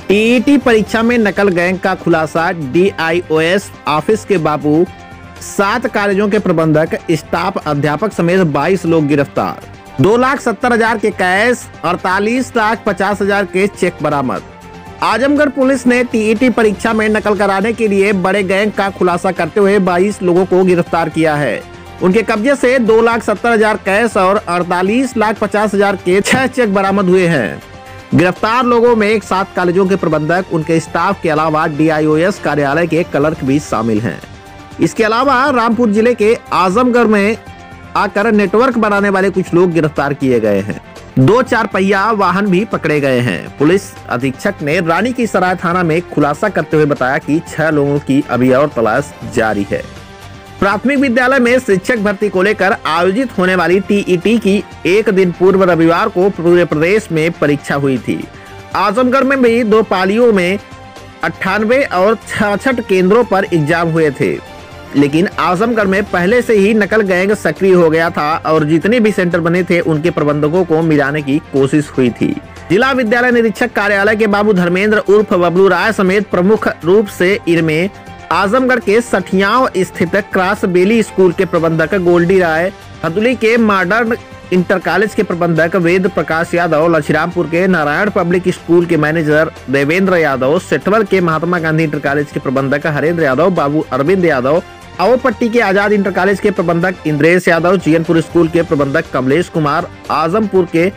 TET परीक्षा में नकल गैंग का खुलासा। डीआईओएस ऑफिस के बाबू, 7 कॉलेजों के प्रबंधक, स्टाफ, अध्यापक समेत 22 लोग गिरफ्तार। 2,70,000 के कैश, 48,50,000 के चेक बरामद। आजमगढ़ पुलिस ने टीईटी परीक्षा में नकल कराने के लिए बड़े गैंग का खुलासा करते हुए 22 लोगों को गिरफ्तार किया है। उनके कब्जे से 2,70,000 कैश और 48,50,000 के 6 चेक बरामद हुए हैं। गिरफ्तार लोगों में 7 कॉलेजों के प्रबंधक, उनके स्टाफ के अलावा डीआईओएस कार्यालय के क्लर्क भी शामिल हैं। इसके अलावा रामपुर जिले के आजमगढ़ में आकर नेटवर्क बनाने वाले कुछ लोग गिरफ्तार किए गए हैं। 2 4 पहिया वाहन भी पकड़े गए हैं। पुलिस अधीक्षक ने रानी की सराय थाना में खुलासा करते हुए बताया कि 6 लोगों की अभी और तलाश जारी है। प्राथमिक विद्यालय में शिक्षक भर्ती को लेकर आयोजित होने वाली टीईटी की एक दिन पूर्व रविवार को पूरे प्रदेश में परीक्षा हुई थी। आजमगढ़ में भी 2 पालियों में 98 और 66 केंद्रों पर एग्जाम हुए थे, लेकिन आजमगढ़ में पहले से ही नकल गैंग सक्रिय हो गया था और जितने भी सेंटर बने थे उनके प्रबंधकों को मिलाने की कोशिश हुई थी। जिला विद्यालय निरीक्षक कार्यालय के बाबू धर्मेंद्र उर्फ बबलू राय समेत प्रमुख रूप से इनमें आजमगढ़ के सठियाव स्थित क्रॉस बेली स्कूल के प्रबंधक गोल्डी राय, हथुली के मॉडर्न इंटर कॉलेज के प्रबंधक वेद प्रकाश यादव, लछरामपुर के नारायण पब्लिक स्कूल के मैनेजर देवेंद्र यादव, सेठवल के महात्मा गांधी इंटर कॉलेज के प्रबंधक हरेंद्र यादव, बाबू अरविंद यादव, आवपट्टी के आजाद इंटर कॉलेज के प्रबंधक इंद्रेश यादव, जीएनपुर स्कूल के प्रबंधक कमलेश कुमार, आजमपुर के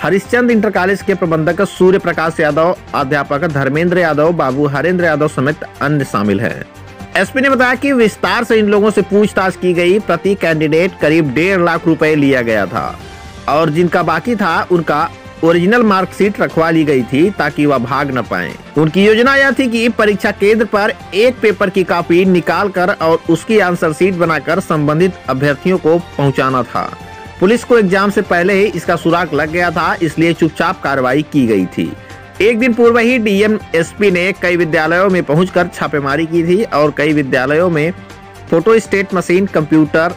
हरिश्चंद इंटर कॉलेज के प्रबंधक सूर्य प्रकाश यादव, अध्यापक धर्मेंद्र यादव, बाबू हरेंद्र यादव समेत अन्य शामिल हैं। एसपी ने बताया कि विस्तार से इन लोगों से पूछताछ की गई। प्रति कैंडिडेट करीब 1.5 लाख रुपए लिया गया था और जिनका बाकी था उनका ओरिजिनल मार्कशीट रखवा ली गई थी ताकि वह भाग न पाए। उनकी योजना यह थी कि परीक्षा केंद्र पर एक पेपर की कॉपी निकाल कर और उसकी आंसर शीट बनाकर संबंधित अभ्यर्थियों को पहुंचाना था। पुलिस को एग्जाम से पहले ही इसका सुराग लग गया था, इसलिए चुपचाप कार्रवाई की गई थी। एक दिन पूर्व ही डीएम एसपी ने कई विद्यालयों में पहुंचकर छापेमारी की थी और कई विद्यालयों में photo state machine, computer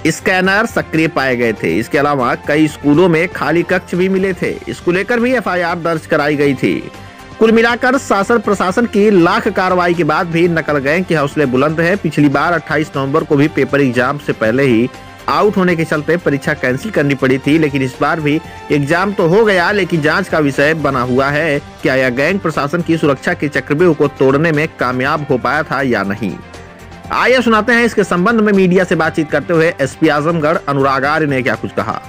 scanner सक्रिय पाए गए थे। इसके अलावा कई स्कूलों में खाली कक्ष भी मिले थे। इसको लेकर भी एफआईआर दर्ज कराई गई थी। कुल मिलाकर शासन प्रशासन की लाख कार्रवाई के बाद भी नकल गैंग के हौसले बुलंद है। पिछली बार 28 नवंबर को भी पेपर एग्जाम से पहले ही आउट होने के चलते परीक्षा कैंसिल करनी पड़ी थी, लेकिन इस बार भी एग्जाम तो हो गया, लेकिन जांच का विषय बना हुआ है क्या यह गैंग प्रशासन की सुरक्षा के चक्रव्यूह को तोड़ने में कामयाब हो पाया था या नहीं। आइए सुनाते हैं इसके संबंध में मीडिया से बातचीत करते हुए एसपी आजमगढ़ अनुराग आर्य ने क्या कुछ कहा।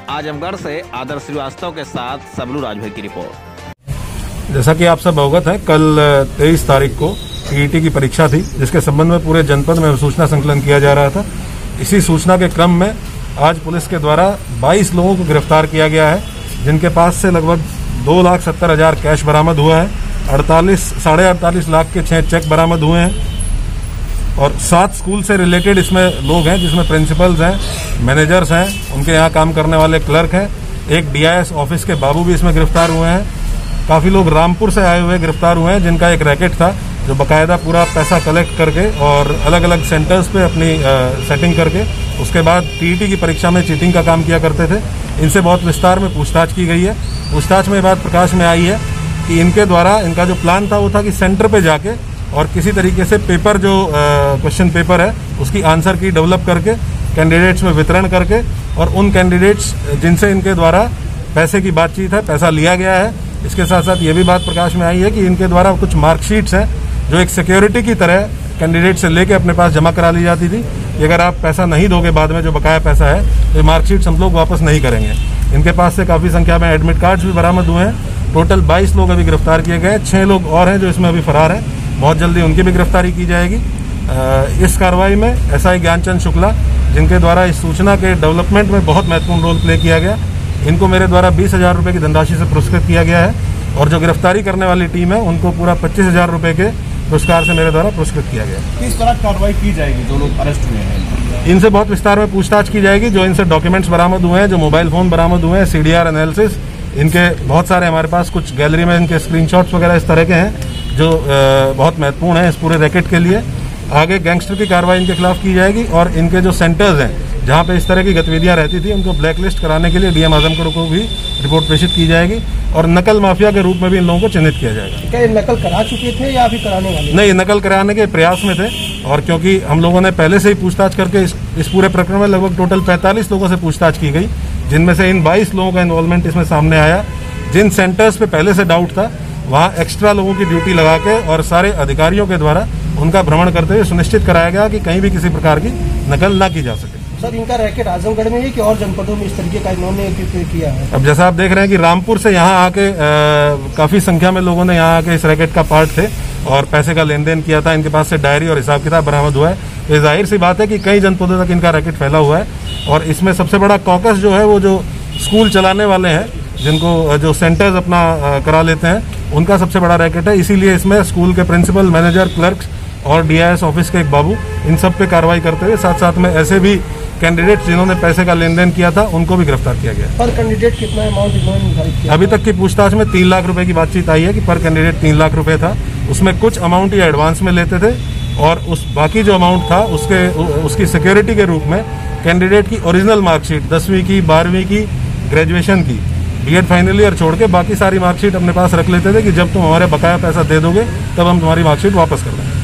आजमगढ़ से आदर्श श्रीवास्तव के साथ सबलू राजभाई की रिपोर्ट। जैसा कि आप सब अवगत है, कल 23 तारीख को टीईटी की परीक्षा थी, जिसके संबंध में पूरे जनपद में सूचना संकलन किया जा रहा था। इसी सूचना के क्रम में आज पुलिस के द्वारा 22 लोगों को गिरफ्तार किया गया है, जिनके पास से लगभग 2,70,000 कैश बरामद हुआ है, 48 लाख के 6 चेक बरामद हुए हैं और 7 स्कूल से रिलेटेड इसमें लोग हैं, जिसमें प्रिंसिपल्स हैं, मैनेजर्स हैं, उनके यहाँ काम करने वाले क्लर्क हैं, एक डीआईएस ऑफिस के बाबू भी इसमें गिरफ्तार हुए हैं। काफ़ी लोग रामपुर से आए हुए गिरफ्तार हुए हैं, जिनका एक रैकेट था जो बाकायदा पूरा पैसा कलेक्ट करके और अलग अलग सेंटर्स पे अपनी सेटिंग करके उसके बाद टीईटी की परीक्षा में चीटिंग का काम किया करते थे। इनसे बहुत विस्तार में पूछताछ की गई है। पूछताछ में ये बात प्रकाश में आई है कि इनके द्वारा इनका जो प्लान था वो था कि सेंटर पे जाके और किसी तरीके से पेपर जो क्वेश्चन पेपर है उसकी आंसर की डेवलप करके कैंडिडेट्स में वितरण करके और उन कैंडिडेट्स जिनसे इनके द्वारा पैसे की बातचीत है, पैसा लिया गया है। इसके साथ साथ ये भी बात प्रकाश में आई है कि इनके द्वारा कुछ मार्कशीट्स हैं जो एक सिक्योरिटी की तरह कैंडिडेट से लेके अपने पास जमा करा ली जाती थी कि अगर आप पैसा नहीं दोगे बाद में जो बकाया पैसा है तो ये मार्कशीट्स हम लोग वापस नहीं करेंगे। इनके पास से काफ़ी संख्या में एडमिट कार्ड्स भी बरामद हुए हैं। टोटल 22 लोग अभी गिरफ्तार किए गए हैं। 6 लोग और हैं जो इसमें अभी फरार हैं। बहुत जल्दी उनकी भी गिरफ्तारी की जाएगी। इस कार्रवाई में एसआई ज्ञानचंद शुक्ला, जिनके द्वारा इस सूचना के डेवलपमेंट में बहुत महत्वपूर्ण रोल प्ले किया गया, इनको मेरे द्वारा 20,000 रुपये की धनराशि से पुरस्कृत किया गया है और जो गिरफ्तारी करने वाली टीम है उनको पूरा 25,000 रुपये के पुरस्कार से मेरे द्वारा पुरस्कृत किया गया। किस तरह कार्रवाई की जाएगी जो लोग अरेस्ट हुए हैं? इनसे बहुत विस्तार में पूछताछ की जाएगी। जो इनसे डॉक्यूमेंट्स बरामद हुए हैं, जो मोबाइल फोन बरामद हुए हैं, सीडीआर एनालिसिस, इनके बहुत सारे हमारे पास कुछ गैलरी में इनके स्क्रीनशॉट्स वगैरह इस तरह के हैं जो बहुत महत्वपूर्ण है इस पूरे रैकेट के लिए। आगे गैंगस्टर की कार्रवाई इनके खिलाफ की जाएगी और इनके जो सेंटर्स हैं जहाँ पे इस तरह की गतिविधियां रहती थी उनको ब्लैकलिस्ट कराने के लिए डीएम आजमगढ़ को भी रिपोर्ट प्रेषित की जाएगी और नकल माफिया के रूप में भी इन लोगों को चिन्हित किया जाएगा। क्या ये नकल करा चुके थे या अभी कराने वाले? नहीं, नकल कराने के प्रयास में थे और क्योंकि हम लोगों ने पहले से ही पूछताछ करके इस पूरे प्रकरण में लगभग टोटल 45 लोगों से पूछताछ की गई, जिनमें से इन 22 लोगों का इन्वॉल्वमेंट इसमें सामने आया। जिन सेंटर्स पे पहले से डाउट था वहाँ एक्स्ट्रा लोगों की ड्यूटी लगा के और सारे अधिकारियों के द्वारा उनका भ्रमण करते हुए सुनिश्चित कराया गया कि कहीं भी किसी प्रकार की नकल ना की जा सके। सर, इनका रैकेट आजमगढ़ में है कि और जनपदों में इस तरीके का इन्होंने किया है? अब जैसा आप देख रहे हैं कि रामपुर से यहाँ आके काफी संख्या में लोगों ने यहाँ आके इस रैकेट का पार्ट थे और पैसे का लेन देन किया था। इनके पास से डायरी और हिसाब किताब बरामद हुआ है। ये जाहिर सी बात है कि कई जनपदों तक इनका रैकेट फैला हुआ है और इसमें सबसे बड़ा कॉकस जो है वो जो स्कूल चलाने वाले हैं, जिनको जो सेंटर्स अपना करा लेते हैं, उनका सबसे बड़ा रैकेट है। इसीलिए इसमें स्कूल के प्रिंसिपल, मैनेजर, क्लर्क्स और डीआईएस ऑफिस के एक बाबू, इन सब पे कार्रवाई करते हुए साथ साथ में ऐसे भी कैंडिडेट जिन्होंने पैसे का लेन देन किया था उनको भी गिरफ्तार किया गया। पर कैंडिडेट कितना अमाउंट इन्होंने निर्धारित किया? अभी तक की पूछताछ में 3 लाख रुपए की बातचीत आई है कि पर कैंडिडेट 3 लाख रुपए था। उसमें कुछ अमाउंट ये एडवांस में लेते थे और उस बाकी जो अमाउंट था उसकी सिक्योरिटी के रूप में कैंडिडेट की ओरिजिनल मार्कशीट 10वीं की, 12वीं की, ग्रेजुएशन की, बीएड फाइनल ईयर छोड़ के बाकी सारी मार्कशीट अपने पास रख लेते थे कि जब तुम हमारे बकाया पैसा दे दोगे तब हम तुम्हारी मार्कशीट वापस कर देंगे।